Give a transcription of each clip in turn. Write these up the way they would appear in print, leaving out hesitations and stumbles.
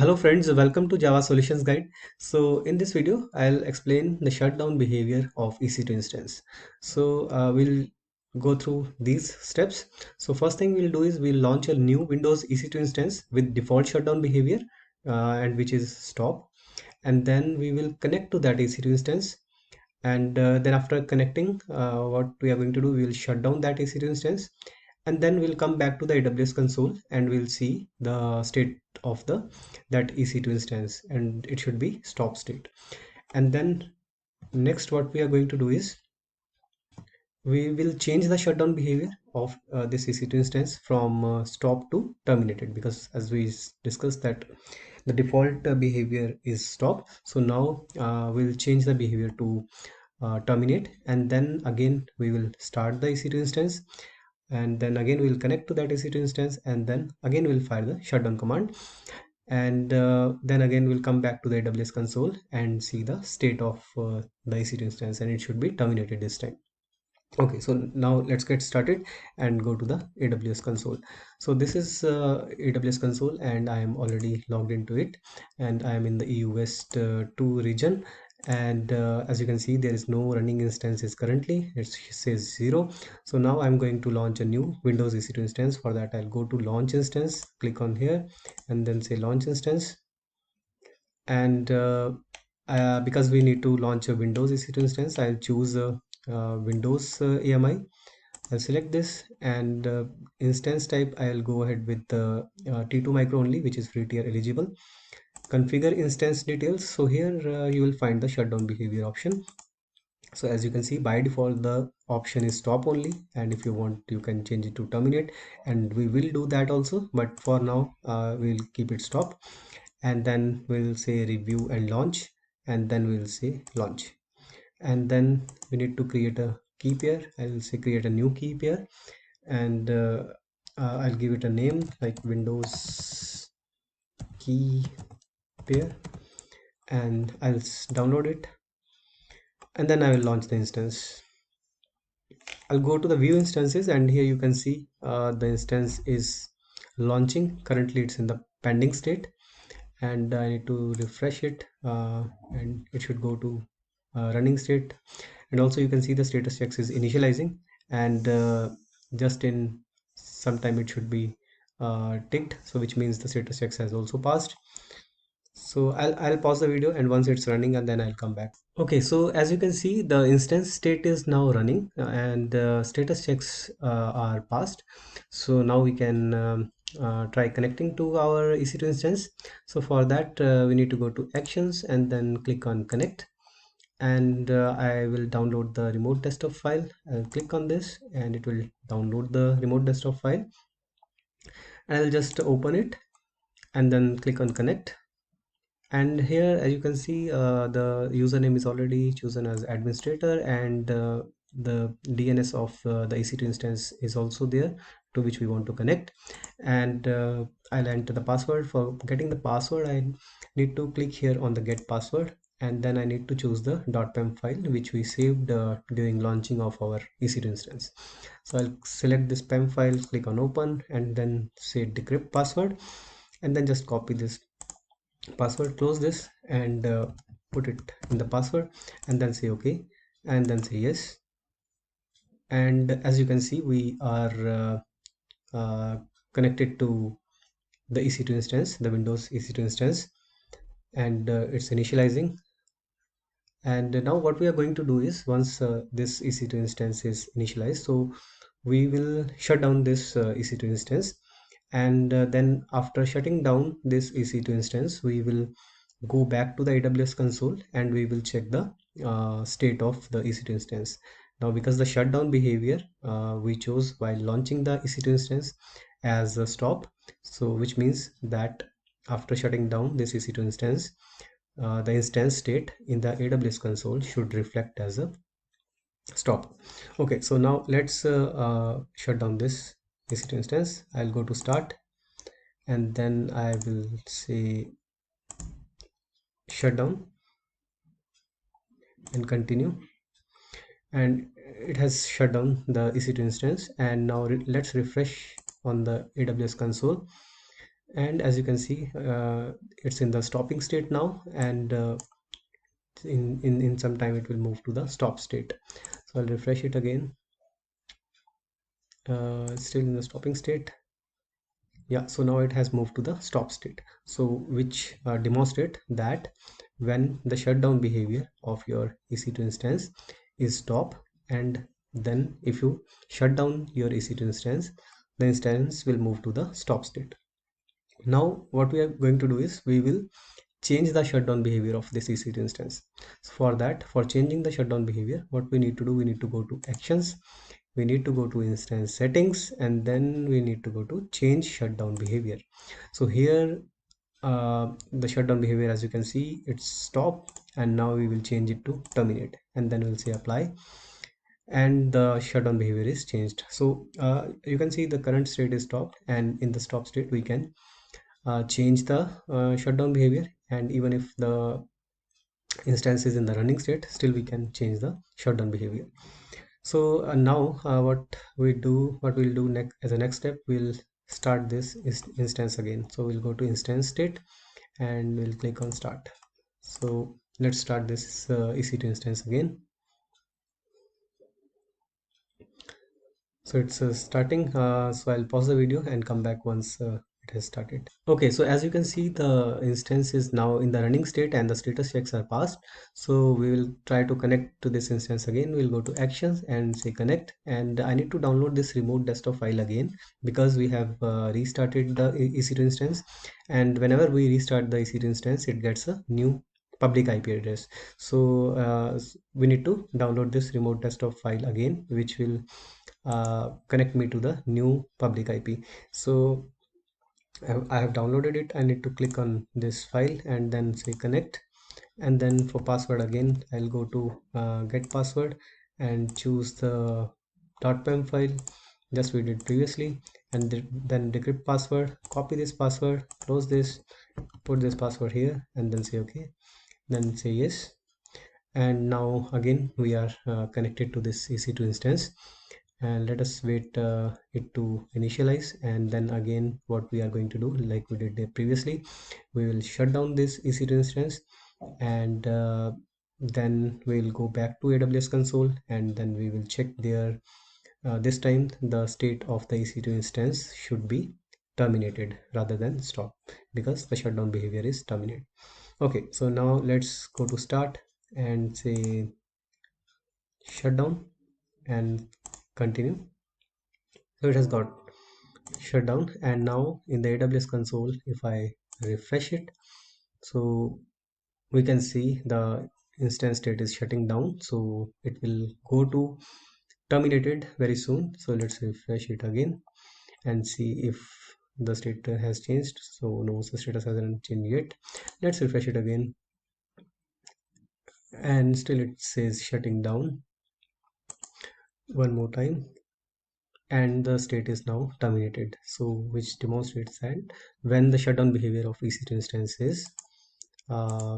Hello friends, welcome to Java Solutions Guide. So in this video, I'll explain the shutdown behavior of EC2 instance. We'll go through these steps. So first thing we'll do is we'll launch a new Windows EC2 instance with default shutdown behavior and which is stop. And then we will connect to that EC2 instance. And then after connecting, what we are going to do, we'll shut down that EC2 instance, and then we'll come back to the AWS console and we'll see the state of the that EC2 instance, and it should be stop state. And then next what we are going to do is we will change the shutdown behavior of this EC2 instance from stop to terminated, because as we discussed that the default behavior is stop. So now we'll change the behavior to terminate, and then again we will start the EC2 instance, and then again we'll connect to that EC2 instance, and then again we'll fire the shutdown command, and then again we'll come back to the AWS console and see the state of the EC2 instance, and it should be terminated this time. Okay, so now let's get started and go to the AWS console. So this is AWS console, and I am already logged into it, and I am in the EU West 2 region. And as you can see, there is no running instances currently. It says 0. So now I'm going to launch a new Windows EC2 instance. For that, I'll go to launch instance, click on here, and then say launch instance. And because we need to launch a Windows EC2 instance, I'll choose Windows AMI. I'll select this, and instance type I'll go ahead with the T2 micro only, which is free tier eligible. Configure instance details. So here you will find the shutdown behavior option. So as you can see, by default the option is stop only, and if you want you can change it to terminate, and we will do that also, but for now we'll keep it stop. And then we'll say review and launch, and then we'll say launch. And then we need to create a key pair. I will say create a new key pair, and I'll give it a name like Windows key pair, and I'll download it, and then I will launch the instance. I'll go to the view instances, and here you can see the instance is launching. Currently it's in the pending state, and I need to refresh it, and it should go to running state. And also you can see the status checks is initializing, and just in some time it should be ticked, so which means the status checks has also passed. So I'll pause the video, and once it's running, and then I'll come back. Okay, so as you can see, the instance state is now running, and status checks are passed. So now we can try connecting to our EC2 instance. So for that we need to go to actions and then click on connect, and I will download the remote desktop file. I'll click on this, and it will download the remote desktop file, and I'll just open it and then click on connect. And here as you can see, the username is already chosen as administrator, and the DNS of the EC2 instance is also there, to which we want to connect. And I'll enter the password. For getting the password, I need to click here on the get password, and then I need to choose the .pem file which we saved during launching of our EC2 instance. So I'll select this PEM file, click on open, and then say decrypt password, and then just copy this password, close this, and put it in the password, and then say okay, and then say yes. And as you can see, we are connected to the EC2 instance, the Windows EC2 instance, and it's initializing. And now what we are going to do is, once this EC2 instance is initialized, so we will shut down this EC2 instance, and then after shutting down this EC2 instance, we will go back to the AWS console, and we will check the state of the EC2 instance. Now because the shutdown behavior we chose while launching the EC2 instance as a stop, so which means that after shutting down this EC2 instance, the instance state in the AWS console should reflect as a stop. Okay, so now let's shut down this EC2 instance. I'll go to start, and then I will say shut down and continue, and it has shut down the EC2 instance. And now let's refresh on the AWS console, and as you can see, it's in the stopping state now, and in some time it will move to the stop state. So I'll refresh it again. It's still in the stopping state. Yeah, so now it has moved to the stop state, so which demonstrate that when the shutdown behavior of your EC2 instance is stop, and then if you shut down your EC2 instance, the instance will move to the stop state. Now what we are going to do is we will change the shutdown behavior of this EC2 instance. So for that, for changing the shutdown behavior, what we need to do, we need to go to actions, we need to go to instance settings, and then we need to go to change shutdown behavior. So here the shutdown behavior, as you can see, it's stop, and now we will change it to terminate, and then we'll say apply, and the shutdown behavior is changed. So you can see the current state is stopped, and in the stop state we can change the shutdown behavior, and even if the instance is in the running state, still we can change the shutdown behavior. So now what we'll do next, as a next step, we'll start this instance again. So we'll go to instance state and we'll click on start. So let's start this EC2 instance again. So it's starting, so I'll pause the video and come back once it has started. Okay, so as you can see, the instance is now in the running state and the status checks are passed. So we will try to connect to this instance again. We'll go to actions and say connect, and I need to download this remote desktop file again because we have restarted the EC2 instance, and whenever we restart the EC2 instance, it gets a new public IP address. So we need to download this remote desktop file again, which will connect me to the new public IP. So I have downloaded it. I need to click on this file and then say connect, and then for password again I'll go to get password and choose the .pem file just we did previously, and then decrypt password, copy this password, close this, put this password here, and then say okay, then say yes. And now again we are connected to this EC2 instance, and let us wait it to initialize, and then again what we are going to do, like we did previously, we will shut down this EC2 instance, and then we'll go back to AWS console, and then we will check there. This time the state of the EC2 instance should be terminated rather than stop, because the shutdown behavior is terminate. Okay, so now let's go to start and say shutdown and continue. So it has got shut down, and now in the AWS console, if I refresh it, so we can see the instance state is shutting down, so it will go to terminated very soon. So let's refresh it again and see if the state has changed. So no, the status hasn't changed yet. Let's refresh it again, and still it says shutting down. One more time, and the state is now terminated, so which demonstrates that when the shutdown behavior of EC2 instance is uh,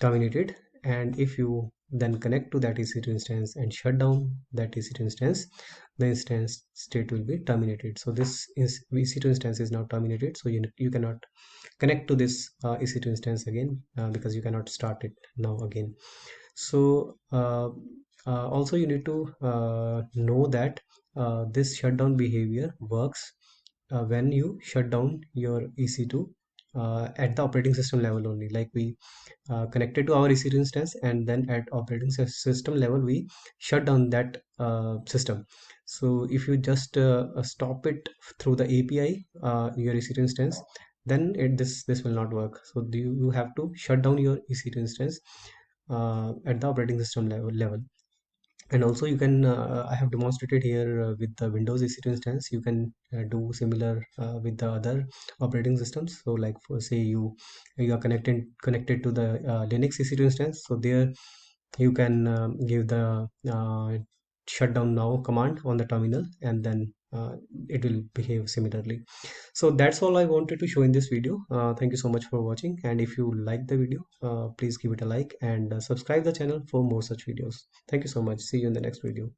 terminated, and if you then connect to that EC2 instance and shut down that EC2 instance, the instance state will be terminated. So this is EC2 instance is now terminated, so you cannot connect to this EC2 instance again because you cannot start it now again. So also you need to know that this shutdown behavior works when you shut down your EC2 at the operating system level only. Like we connected to our EC2 instance, and then at operating system level we shut down that system. So if you just stop it through the API, your EC2 instance, then this will not work. So you have to shut down your EC2 instance at the operating system level. And also you can I have demonstrated here with the Windows EC2 instance, you can do similar with the other operating systems. So like for say you are connected to the Linux EC2 instance, so there you can give the shut down now command on the terminal, and then it will behave similarly. So that's all I wanted to show in this video. Thank you so much for watching, and if you like the video, please give it a like and subscribe the channel for more such videos. Thank you so much. See you in the next video.